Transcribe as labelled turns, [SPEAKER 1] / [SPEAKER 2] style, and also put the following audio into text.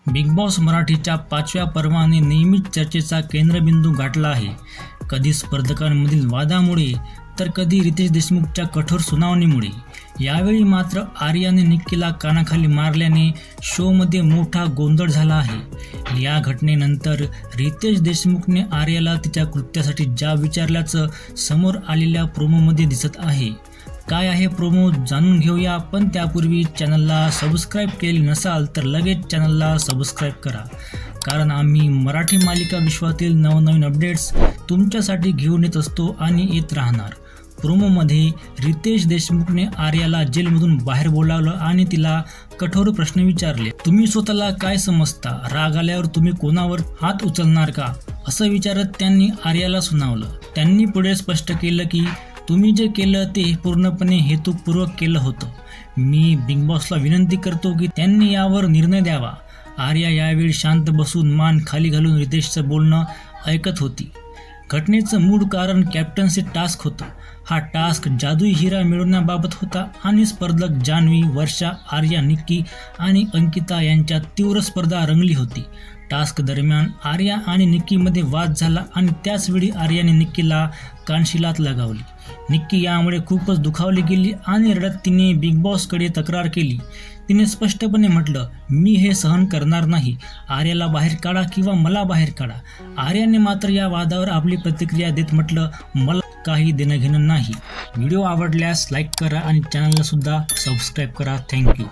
[SPEAKER 1] Big boss मराठीच्या 5व्या पर्वाने नेहमीच चर्चेचा केंद्रबिंदू गाठला आहे. कधी स्पर्धकांमधील वादामुळे तर कधी रितेश देशमुखच्या कठोर सुनावणीमुळे. यावेळी मात्र आर्याने निक्कीला कानाखाली मारल्याने शोमध्ये मोठा गोंधळ झाला आहे. या घटनेनंतर रितेश देशमुखने आर्याला तिच्या कृत्यासाठी जाब विचारल्याचं समोर आलेल्या प्रोमोमध्ये दिसत आहे. काय आहे प्रोमो जाणून घेऊया, पण त्यापूर्वी चॅनलला सबस्क्राईब केले नसाल तर लगेच चॅनलला सबस्क्राईब करा, कारण आम्ही मराठी मालिका विश्वातील नवनवीन अपडेट्स तुमच्यासाठी घेऊन येत असतो आणि येत राहणार. प्रोमोमध्ये रितेश देशमुखने आर्याला जेलमधून बाहेर बोलावलं आणि तिला कठोर प्रश्न विचारले. तुम्ही स्वतःला काय समजता? राग आल्यावर तुम्ही कोणावर हात उचलणार का? असं विचारत त्यांनी आर्याला सुनावलं. त्यांनी पुढे स्पष्ट केलं की तुम्ही जे केलं ते पूर्णपणे हेतुपूर्वक केलं होतं. मी बिग बॉसला विनंती करतो की त्यांनी यावर निर्णय द्यावा. आर्या यावेळी शांत बसून मान खाली घालून रितेशचं बोलणं ऐकत होती. घटनेचं मूळ कारण कॅप्टन्सी टास्क होतं. हा टास्क जादुई हिरा मिळवण्याबाबत होता आणि स्पर्धक जान्हवी, वर्षा, आर्या, निक्की आणि अंकिता यांच्यात तीव्र स्पर्धा रंगली होती. टास्क दरम्यान आर्या आणि निक्कीमध्ये वाद झाला आणि त्याचवेळी आर्याने निक्कीला कानशिलात लगावली. निक्की यामुळे खूपच दुखावली गेली आणि रडत तिने बिग बॉसकडे तक्रार केली. तिने स्पष्टपणे म्हटलं, मी हे सहन करणार नाही. आर्याला बाहेर काढा किंवा मला बाहेर काढा. आर्याने मात्र या वादावर आपली प्रतिक्रिया देत म्हटलं, मला काही देणं घेणं नाही. व्हिडिओ आवडल्यास लाईक करा आणि चॅनलला सुद्धा सबस्क्राईब करा. थँक्यू.